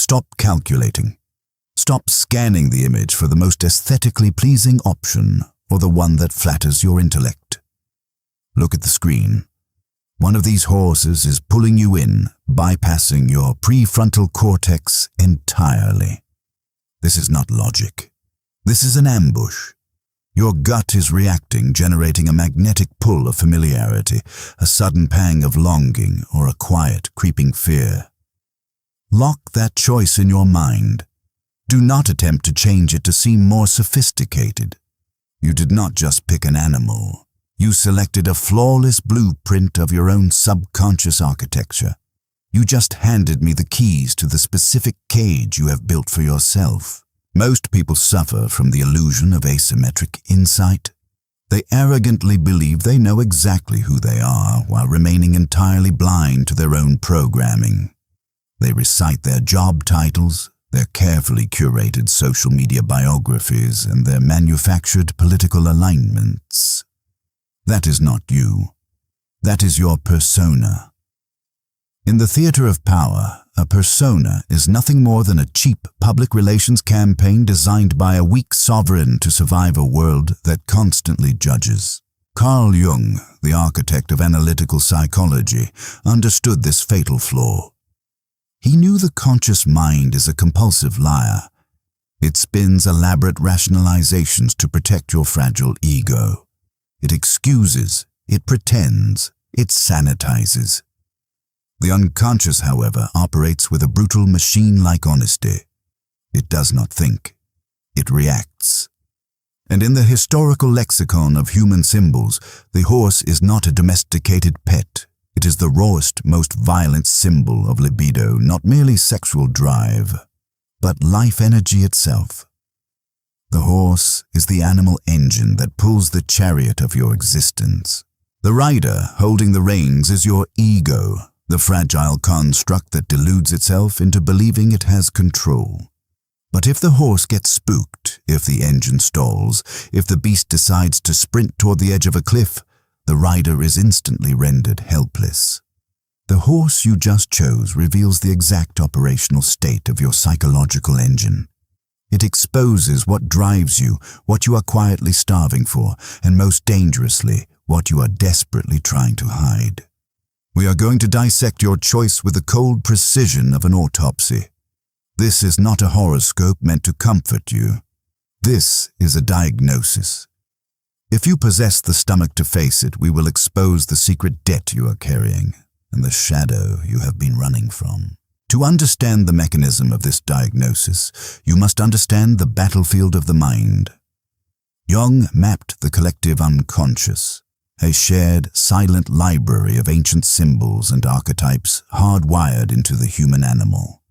Stop calculating. Stop scanning the image for the most aesthetically pleasing option or the one that flatters your intellect. Look at the screen. One of these horses is pulling you in, bypassing your prefrontal cortex entirely. This is not logic. This is an ambush. Your gut is reacting, generating a magnetic pull of familiarity, a sudden pang of longing, or a quiet, creeping fear. Lock that choice in your mind. Do not attempt to change it to seem more sophisticated. You did not just pick an animal. You selected a flawless blueprint of your own subconscious architecture. You just handed me the keys to the specific cage you have built for yourself. Most people suffer from the illusion of asymmetric insight. They arrogantly believe they know exactly who they are while remaining entirely blind to their own programming. They recite their job titles, their carefully curated social media biographies, and their manufactured political alignments. That is not you. That is your persona. In the theater of power, a persona is nothing more than a cheap public relations campaign designed by a weak sovereign to survive a world that constantly judges. Carl Jung, the architect of analytical psychology, understood this fatal flaw. He knew the conscious mind is a compulsive liar. It spins elaborate rationalizations to protect your fragile ego. It excuses, it pretends, it sanitizes. The unconscious, however, operates with a brutal machine-like honesty. It does not think. It reacts. And in the historical lexicon of human symbols, the horse is not a domesticated pet. It is the rawest, most violent symbol of libido, not merely sexual drive, but life energy itself. The horse is the animal engine that pulls the chariot of your existence. The rider holding the reins is your ego, the fragile construct that deludes itself into believing it has control. But if the horse gets spooked, if the engine stalls, if the beast decides to sprint toward the edge of a cliff, the rider is instantly rendered helpless. The horse you just chose reveals the exact operational state of your psychological engine. It exposes what drives you, what you are quietly starving for, and most dangerously, what you are desperately trying to hide. We are going to dissect your choice with the cold precision of an autopsy. This is not a horoscope meant to comfort you. This is a diagnosis. If you possess the stomach to face it, we will expose the secret debt you are carrying and the shadow you have been running from. To understand the mechanism of this diagnosis, you must understand the battlefield of the mind. Jung mapped the collective unconscious, a shared, silent library of ancient symbols and archetypes hardwired into the human animal.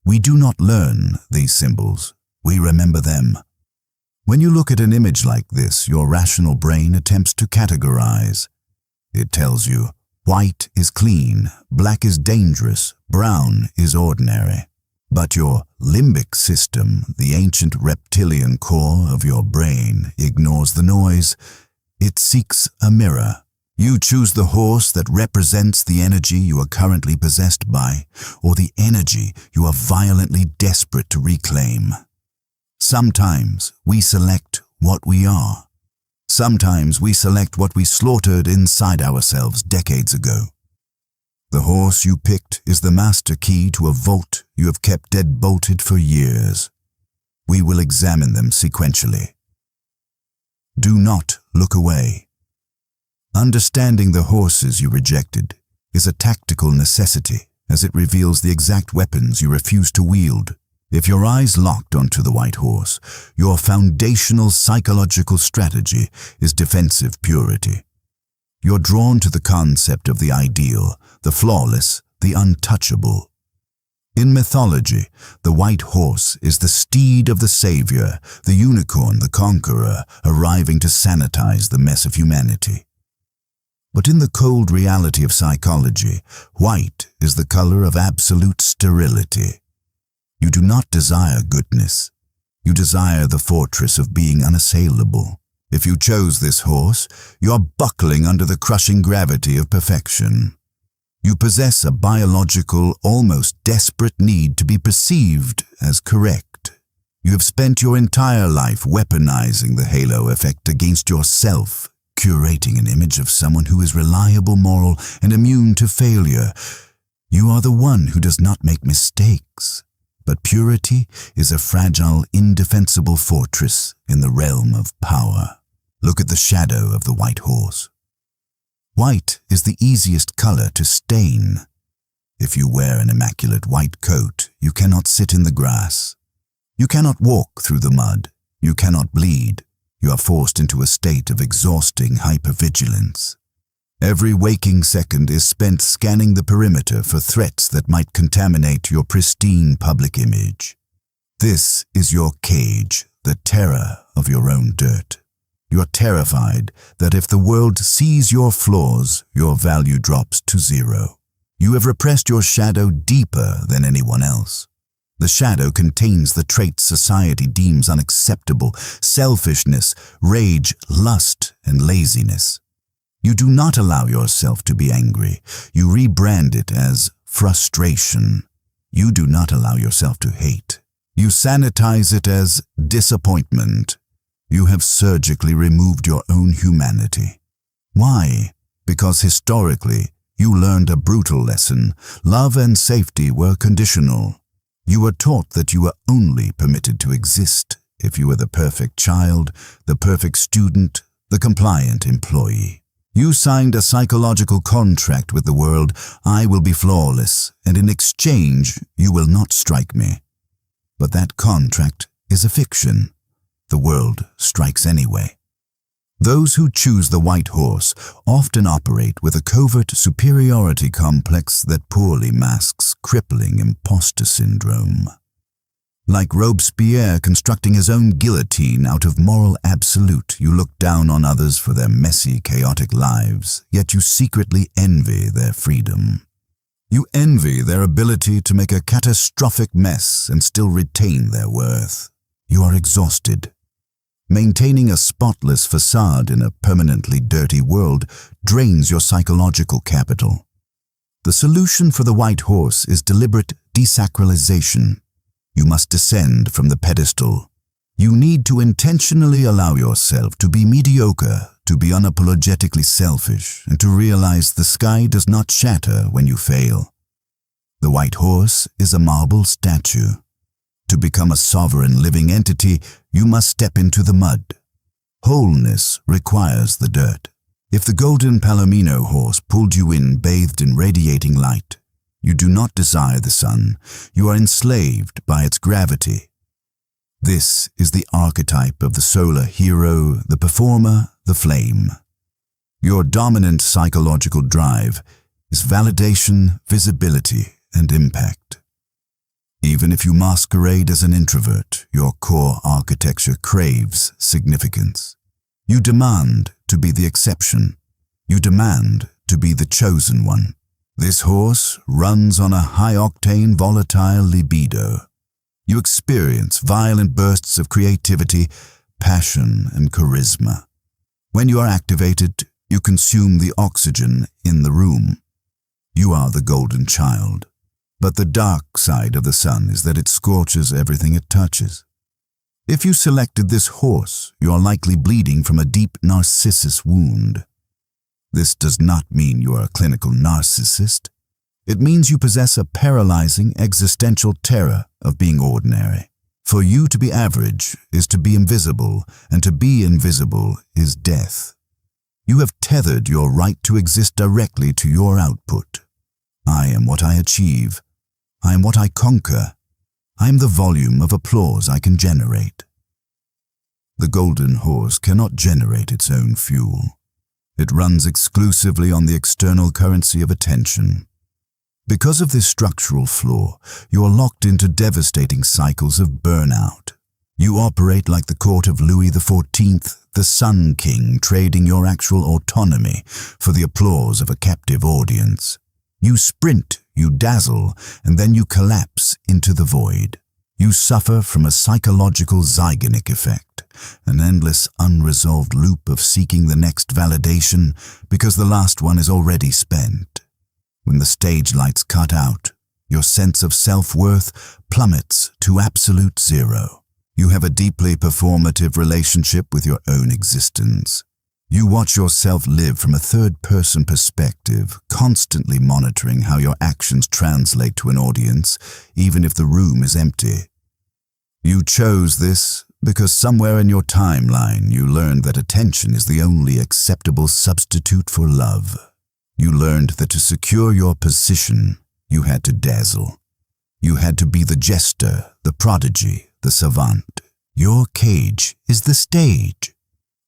We do not learn these symbols, we remember them. When you look at an image like this, your rational brain attempts to categorize. It tells you, white is clean, black is dangerous, brown is ordinary. But your limbic system, the ancient reptilian core of your brain, ignores the noise. It seeks a mirror. You choose the horse that represents the energy you are currently possessed by, or the energy you are violently desperate to reclaim. Sometimes we select what we are. Sometimes we select what we slaughtered inside ourselves decades ago. The horse you picked is the master key to a vault you have kept dead-bolted for years. We will examine them sequentially. Do not look away. Understanding the horses you rejected is a tactical necessity, as it reveals the exact weapons you refuse to wield. If your eyes locked onto the white horse, your foundational psychological strategy is defensive purity. You're drawn to the concept of the ideal, the flawless, the untouchable. In mythology, the white horse is the steed of the savior, the unicorn, the conqueror, arriving to sanitize the mess of humanity. But in the cold reality of psychology, white is the color of absolute sterility. You do not desire goodness. You desire the fortress of being unassailable. If you chose this horse, you are buckling under the crushing gravity of perfection. You possess a biological, almost desperate need to be perceived as correct. You have spent your entire life weaponizing the halo effect against yourself, curating an image of someone who is reliable, moral, and immune to failure. You are the one who does not make mistakes. But purity is a fragile, indefensible fortress in the realm of power. Look at the shadow of the white horse. White is the easiest color to stain. If you wear an immaculate white coat, you cannot sit in the grass. You cannot walk through the mud. You cannot bleed. You are forced into a state of exhausting hypervigilance. Every waking second is spent scanning the perimeter for threats that might contaminate your pristine public image. This is your cage, the terror of your own dirt. You are terrified that if the world sees your flaws, your value drops to zero. You have repressed your shadow deeper than anyone else. The shadow contains the traits society deems unacceptable: selfishness, rage, lust, and laziness. You do not allow yourself to be angry. You rebrand it as frustration. You do not allow yourself to hate. You sanitize it as disappointment. You have surgically removed your own humanity. Why? Because historically, you learned a brutal lesson. Love and safety were conditional. You were taught that you were only permitted to exist if you were the perfect child, the perfect student, the compliant employee. You signed a psychological contract with the world: I will be flawless, and in exchange, you will not strike me. But that contract is a fiction. The world strikes anyway. Those who choose the white horse often operate with a covert superiority complex that poorly masks crippling imposter syndrome. Like Robespierre constructing his own guillotine out of moral absolute, you look down on others for their messy, chaotic lives, yet you secretly envy their freedom. You envy their ability to make a catastrophic mess and still retain their worth. You are exhausted. Maintaining a spotless facade in a permanently dirty world drains your psychological capital. The solution for the white horse is deliberate desacralization. You must descend from the pedestal. You need to intentionally allow yourself to be mediocre, to be unapologetically selfish, and to realize the sky does not shatter when you fail. The white horse is a marble statue. To become a sovereign living entity, you must step into the mud. Wholeness requires the dirt. If the golden Palomino horse pulled you in bathed in radiating light, you do not desire the sun. You are enslaved by its gravity. This is the archetype of the solar hero, the performer, the flame. Your dominant psychological drive is validation, visibility, and impact. Even if you masquerade as an introvert, your core architecture craves significance. You demand to be the exception. You demand to be the chosen one. This horse runs on a high-octane, volatile libido. You experience violent bursts of creativity, passion, and charisma. When you are activated, you consume the oxygen in the room. You are the golden child. But the dark side of the sun is that it scorches everything it touches. If you selected this horse, you are likely bleeding from a deep Narcissus wound. This does not mean you are a clinical narcissist. It means you possess a paralyzing existential terror of being ordinary. For you to be average is to be invisible, and to be invisible is death. You have tethered your right to exist directly to your output. I am what I achieve. I am what I conquer. I am the volume of applause I can generate. The golden horse cannot generate its own fuel. It runs exclusively on the external currency of attention. Because of this structural flaw, you are locked into devastating cycles of burnout. You operate like the court of Louis XIV, the Sun King, trading your actual autonomy for the applause of a captive audience. You sprint, you dazzle, and then you collapse into the void. You suffer from a psychological Zeigarnik effect, an endless unresolved loop of seeking the next validation because the last one is already spent. When the stage lights cut out, your sense of self-worth plummets to absolute zero. You have a deeply performative relationship with your own existence. You watch yourself live from a third-person perspective, constantly monitoring how your actions translate to an audience, even if the room is empty. You chose this because somewhere in your timeline you learned that attention is the only acceptable substitute for love. You learned that to secure your position, you had to dazzle. You had to be the jester, the prodigy, the savant. Your cage is the stage.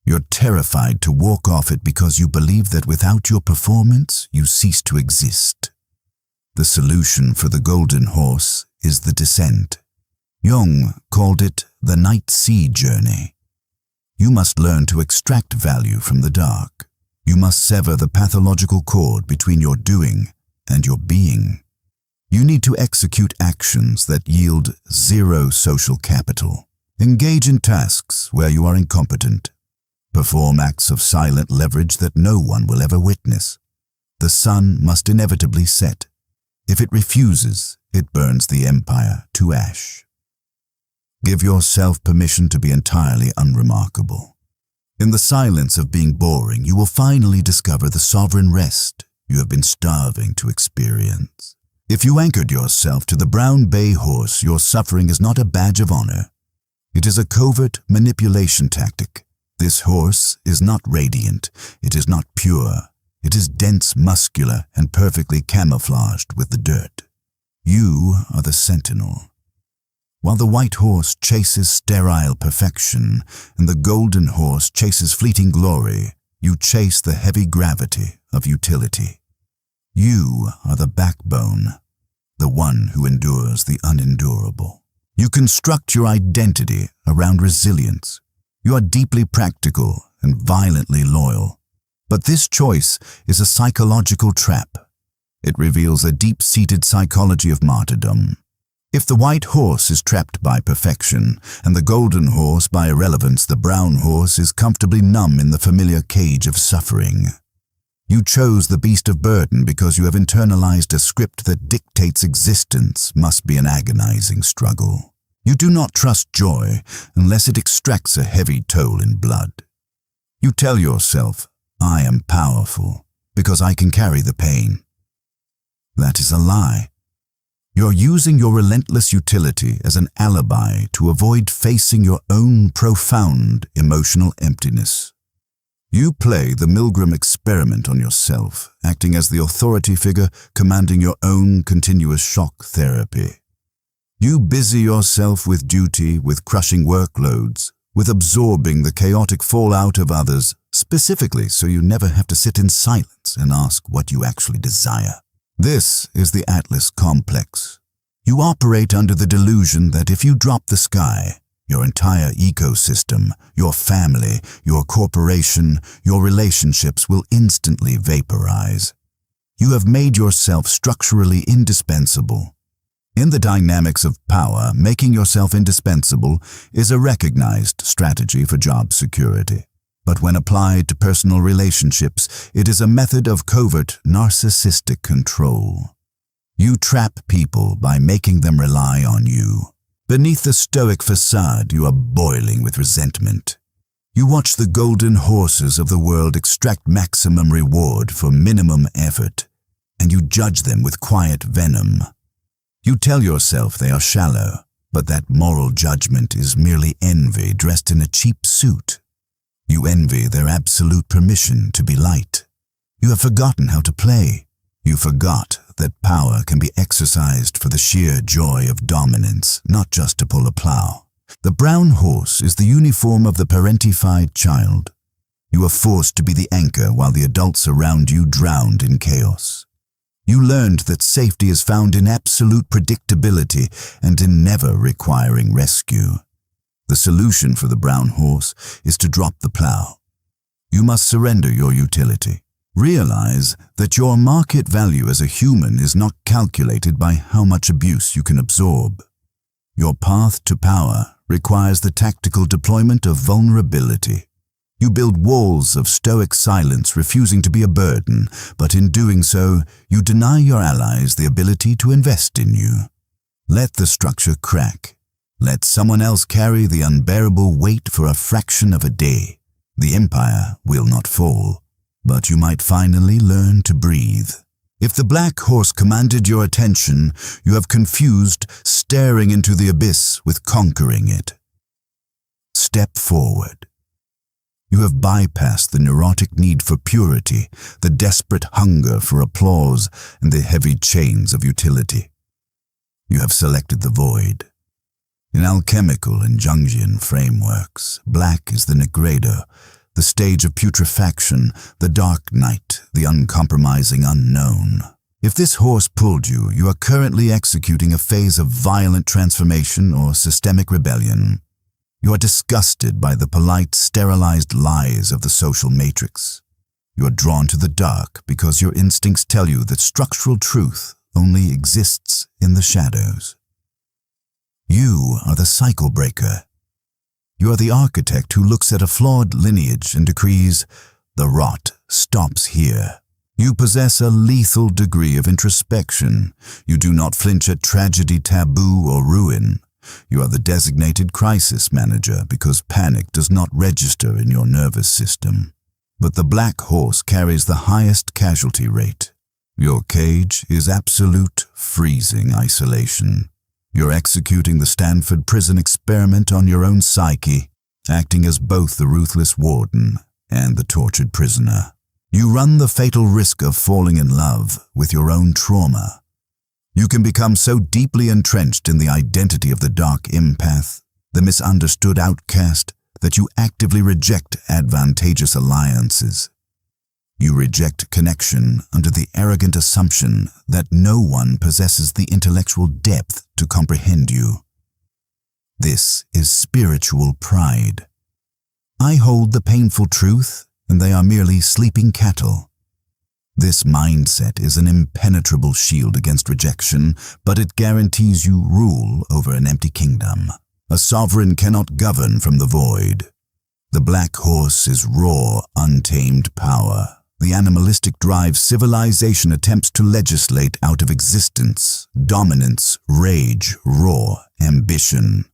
You're terrified to walk off it because you believe that without your performance, you cease to exist. The solution for the golden horse is the descent. Jung called it the night sea journey. You must learn to extract value from the dark. You must sever the pathological cord between your doing and your being. You need to execute actions that yield zero social capital. Engage in tasks where you are incompetent. Perform acts of silent leverage that no one will ever witness. The sun must inevitably set. If it refuses, it burns the empire to ash. Give yourself permission to be entirely unremarkable. In the silence of being boring, you will finally discover the sovereign rest you have been starving to experience. If you anchored yourself to the brown bay horse, your suffering is not a badge of honor. It is a covert manipulation tactic. This horse is not radiant, it is not pure, it is dense, muscular, and perfectly camouflaged with the dirt. You are the sentinel. While the white horse chases sterile perfection, and the golden horse chases fleeting glory, you chase the heavy gravity of utility. You are the backbone, the one who endures the unendurable. You construct your identity around resilience. You are deeply practical and violently loyal. But this choice is a psychological trap. It reveals a deep-seated psychology of martyrdom. If the white horse is trapped by perfection, and the golden horse by irrelevance, the brown horse is comfortably numb in the familiar cage of suffering. You chose the beast of burden because you have internalized a script that dictates existence must be an agonizing struggle. You do not trust joy unless it extracts a heavy toll in blood. You tell yourself, I am powerful because I can carry the pain. That is a lie. You're using your relentless utility as an alibi to avoid facing your own profound emotional emptiness. You play the Milgram experiment on yourself, acting as the authority figure commanding your own continuous shock therapy. You busy yourself with duty, with crushing workloads, with absorbing the chaotic fallout of others, specifically so you never have to sit in silence and ask what you actually desire. This is the Atlas complex. You operate under the delusion that if you drop the sky, your entire ecosystem, your family, your corporation, your relationships will instantly vaporize. You have made yourself structurally indispensable. In the dynamics of power, making yourself indispensable is a recognized strategy for job security. But when applied to personal relationships, it is a method of covert narcissistic control. You trap people by making them rely on you. Beneath the stoic facade, you are boiling with resentment. You watch the golden horses of the world extract maximum reward for minimum effort, and you judge them with quiet venom. You tell yourself they are shallow, but that moral judgment is merely envy dressed in a cheap suit. You envy their absolute permission to be light. You have forgotten how to play. You forgot that power can be exercised for the sheer joy of dominance, not just to pull a plow. The brown horse is the uniform of the parentified child. You are forced to be the anchor while the adults around you drowned in chaos. You learned that safety is found in absolute predictability and in never requiring rescue. The solution for the brown horse is to drop the plow. You must surrender your utility. Realize that your market value as a human is not calculated by how much abuse you can absorb. Your path to power requires the tactical deployment of vulnerability. You build walls of stoic silence, refusing to be a burden, but in doing so, you deny your allies the ability to invest in you. Let the structure crack. Let someone else carry the unbearable weight for a fraction of a day. The empire will not fall, but you might finally learn to breathe. If the black horse commanded your attention, you have confused staring into the abyss with conquering it. Step forward. You have bypassed the neurotic need for purity, the desperate hunger for applause, and the heavy chains of utility. You have selected the void. In alchemical and Jungian frameworks, black is the nigredo, the stage of putrefaction, the dark night, the uncompromising unknown. If this horse pulled you, you are currently executing a phase of violent transformation or systemic rebellion. You are disgusted by the polite, sterilized lies of the social matrix. You are drawn to the dark because your instincts tell you that structural truth only exists in the shadows. You are the cycle breaker. You are the architect who looks at a flawed lineage and decrees, "The rot stops here." You possess a lethal degree of introspection. You do not flinch at tragedy, taboo, or ruin. You are the designated crisis manager because panic does not register in your nervous system. But the black horse carries the highest casualty rate. Your cage is absolute, freezing isolation. You're executing the Stanford prison experiment on your own psyche, acting as both the ruthless warden and the tortured prisoner. You run the fatal risk of falling in love with your own trauma. You can become so deeply entrenched in the identity of the dark empath, the misunderstood outcast, that you actively reject advantageous alliances. You reject connection under the arrogant assumption that no one possesses the intellectual depth to comprehend you. This is spiritual pride. I hold the painful truth, and they are merely sleeping cattle. This mindset is an impenetrable shield against rejection, but it guarantees you rule over an empty kingdom. A sovereign cannot govern from the void. The black horse is raw, untamed power. The animalistic drive civilization attempts to legislate out of existence, dominance, rage, raw ambition.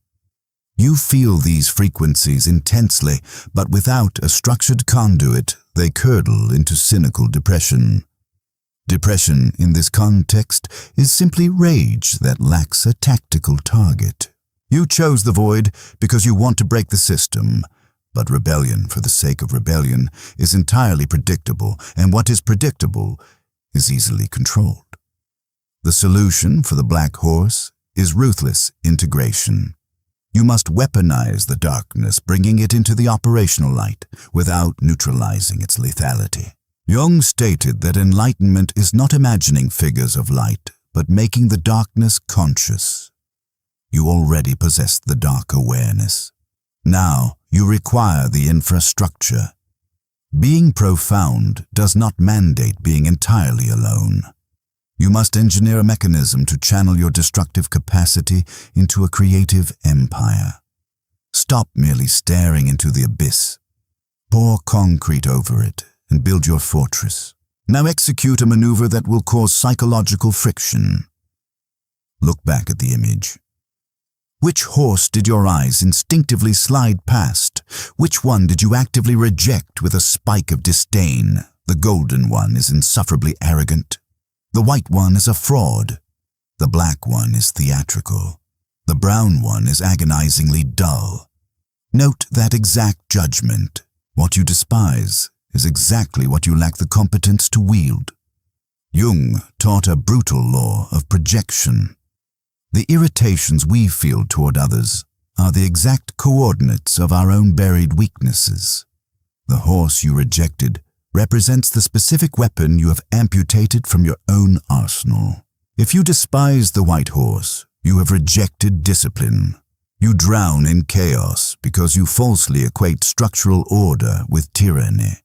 You feel these frequencies intensely, but without a structured conduit, they curdle into cynical depression. Depression in this context is simply rage that lacks a tactical target. You chose the void because you want to break the system, but rebellion for the sake of rebellion is entirely predictable, and what is predictable is easily controlled. The solution for the black horse is ruthless integration. You must weaponize the darkness, bringing it into the operational light without neutralizing its lethality. Jung stated that enlightenment is not imagining figures of light, but making the darkness conscious. You already possess the dark awareness. Now you require the infrastructure. Being profound does not mandate being entirely alone. You must engineer a mechanism to channel your destructive capacity into a creative empire. Stop merely staring into the abyss. Pour concrete over it and build your fortress. Now execute a maneuver that will cause psychological friction. Look back at the image. Which horse did your eyes instinctively slide past? Which one did you actively reject with a spike of disdain? The golden one is insufferably arrogant. The white one is a fraud. The black one is theatrical. The brown one is agonizingly dull. Note that exact judgment. What you despise is exactly what you lack the competence to wield. Jung taught a brutal law of projection. The irritations we feel toward others are the exact coordinates of our own buried weaknesses. The horse you rejected represents the specific weapon you have amputated from your own arsenal. If you despise the white horse, you have rejected discipline. You drown in chaos because you falsely equate structural order with tyranny.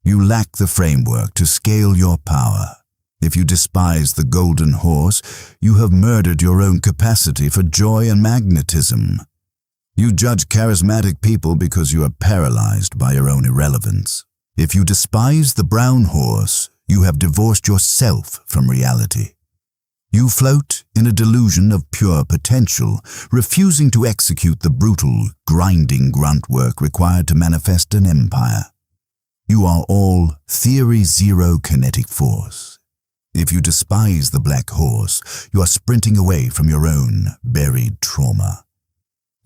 You lack the framework to scale your power. If you despise the golden horse, you have murdered your own capacity for joy and magnetism. You judge charismatic people because you are paralyzed by your own irrelevance. If you despise the brown horse, you have divorced yourself from reality. You float in a delusion of pure potential, refusing to execute the brutal, grinding grunt work required to manifest an empire. You are all theory zero kinetic force. If you despise the black horse, you are sprinting away from your own buried trauma.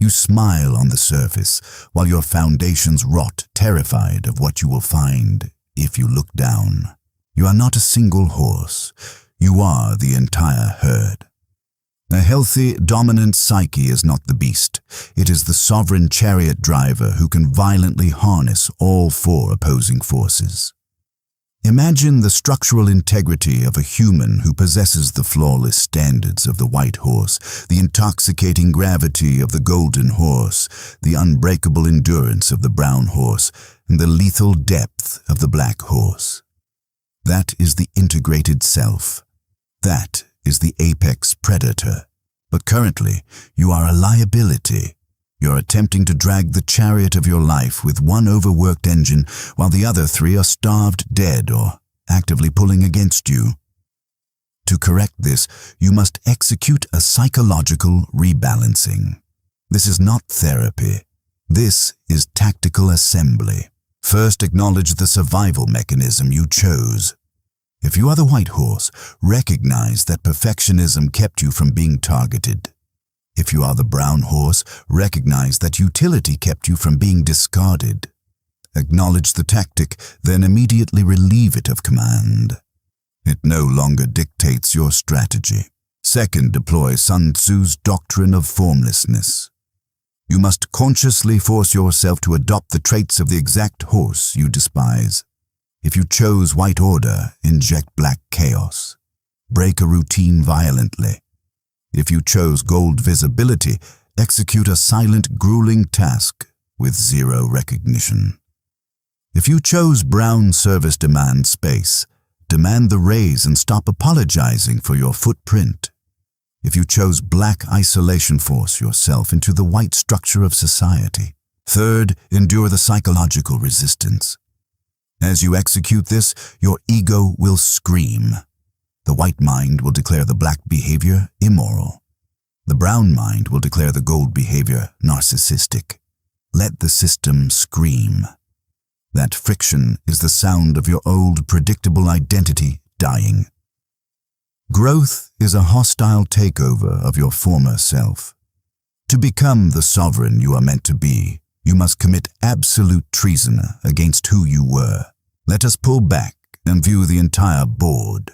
You smile on the surface while your foundations rot, terrified of what you will find if you look down. You are not a single horse. You are the entire herd. A healthy, dominant psyche is not the beast. It is the sovereign chariot driver who can violently harness all four opposing forces. Imagine the structural integrity of a human who possesses the flawless standards of the white horse, the intoxicating gravity of the golden horse, the unbreakable endurance of the brown horse, and the lethal depth of the black horse. That is the integrated self. That is the apex predator. But currently, you are a liability. You're attempting to drag the chariot of your life with one overworked engine while the other three are starved dead or actively pulling against you. To correct this, you must execute a psychological rebalancing. This is not therapy. This is tactical assembly. First, acknowledge the survival mechanism you chose. If you are the white horse, recognize that perfectionism kept you from being targeted. If you are the brown horse, recognize that utility kept you from being discarded. Acknowledge the tactic, then immediately relieve it of command. It no longer dictates your strategy. Second, deploy Sun Tzu's doctrine of formlessness. You must consciously force yourself to adopt the traits of the exact horse you despise. If you chose white order, inject black chaos. Break a routine violently. If you chose gold visibility, execute a silent, grueling task with zero recognition. If you chose brown service demand space, demand the raise and stop apologizing for your footprint. If you chose black isolation, force yourself into the white structure of society. Third, endure the psychological resistance. As you execute this, your ego will scream. The white mind will declare the black behavior immoral. The brown mind will declare the gold behavior narcissistic. Let the system scream. That friction is the sound of your old, predictable identity dying. Growth is a hostile takeover of your former self. To become the sovereign you are meant to be, you must commit absolute treason against who you were. Let us pull back and view the entire board.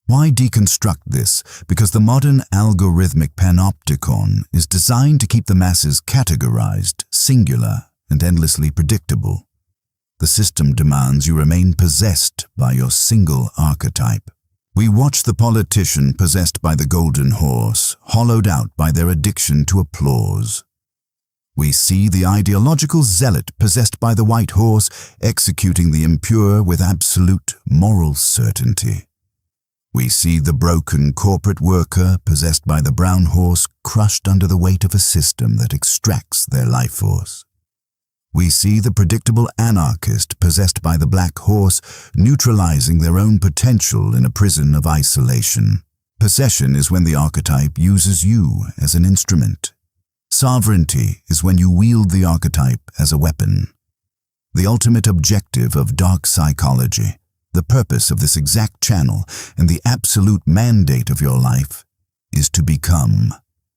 Why deconstruct this? Because the modern algorithmic panopticon is designed to keep the masses categorized, singular, and endlessly predictable. The system demands you remain possessed by your single archetype. We watch the politician possessed by the golden horse, hollowed out by their addiction to applause. We see the ideological zealot possessed by the white horse executing the impure with absolute moral certainty. We see the broken corporate worker possessed by the brown horse crushed under the weight of a system that extracts their life force. We see the predictable anarchist possessed by the black horse neutralizing their own potential in a prison of isolation. Possession is when the archetype uses you as an instrument. Sovereignty is when you wield the archetype as a weapon. The ultimate objective of dark psychology, the purpose of this exact channel, and the absolute mandate of your life is to become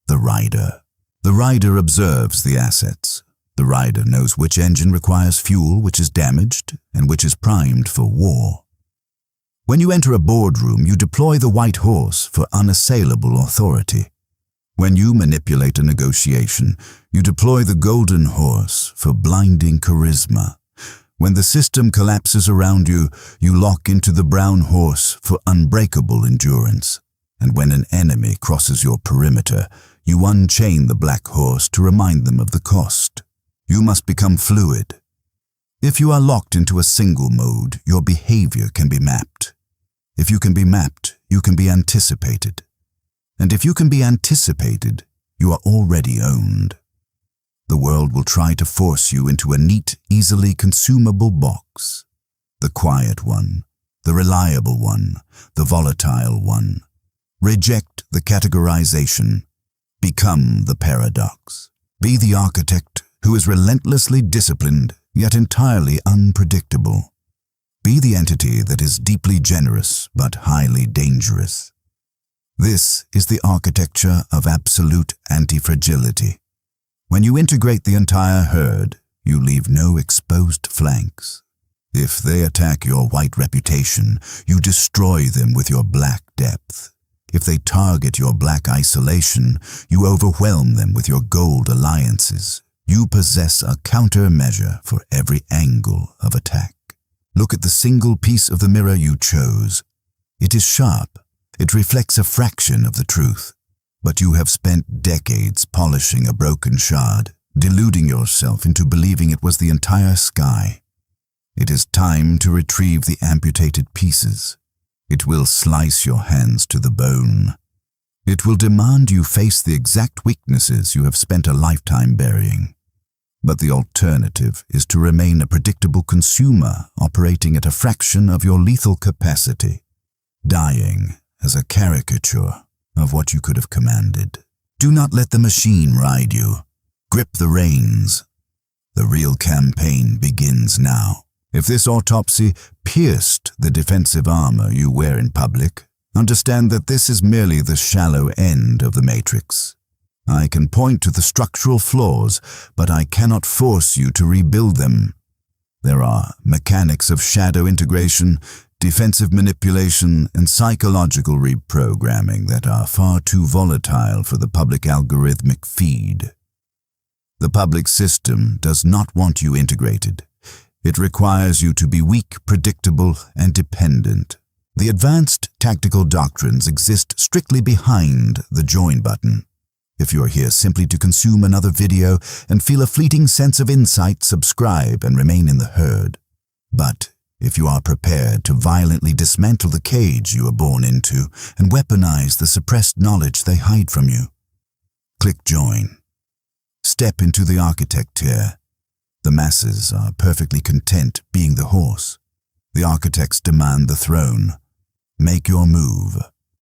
the rider. The rider observes the assets. The rider knows which engine requires fuel which is damaged and which is primed for war. When you enter a boardroom, you deploy the white horse for unassailable authority. When you manipulate a negotiation, you deploy the golden horse for blinding charisma. When the system collapses around you, you lock into the brown horse for unbreakable endurance. And when an enemy crosses your perimeter, you unchain the black horse to remind them of the cost. You must become fluid. If you are locked into a single mode, your behavior can be mapped. If you can be mapped, you can be anticipated. And if you can be anticipated, you are already owned. The world will try to force you into a neat, easily consumable box. The quiet one, the reliable one, the volatile one. Reject the categorization. Become the paradox. Be the architect who is relentlessly disciplined, yet entirely unpredictable. Be the entity that is deeply generous, but highly dangerous. This is the architecture of absolute anti-fragility. When you integrate the entire herd, you leave no exposed flanks. If they attack your white reputation, you destroy them with your black depth. If they target your black isolation, you overwhelm them with your gold alliances. You possess a countermeasure for every angle of attack. Look at the single piece of the mirror you chose. It is sharp. It reflects a fraction of the truth. But you have spent decades polishing a broken shard, deluding yourself into believing it was the entire sky. It is time to retrieve the amputated pieces. It will slice your hands to the bone. It will demand you face the exact weaknesses you have spent a lifetime burying. But the alternative is to remain a predictable consumer operating at a fraction of your lethal capacity, dying as a caricature of what you could have commanded. Do not let the machine ride you. Grip the reins. The real campaign begins now. If this autopsy pierced the defensive armor you wear in public, understand that this is merely the shallow end of the matrix. I can point to the structural flaws, but I cannot force you to rebuild them. There are mechanics of shadow integration, defensive manipulation, and psychological reprogramming that are far too volatile for the public algorithmic feed. The public system does not want you integrated. It requires you to be weak, predictable, and dependent. The advanced tactical doctrines exist strictly behind the join button. If you're here simply to consume another video and feel a fleeting sense of insight, subscribe and remain in the herd. But if you are prepared to violently dismantle the cage you were born into and weaponize the suppressed knowledge they hide from you, click join. Step into the architect tier. The masses are perfectly content being the horse. The architects demand the throne. Make your move.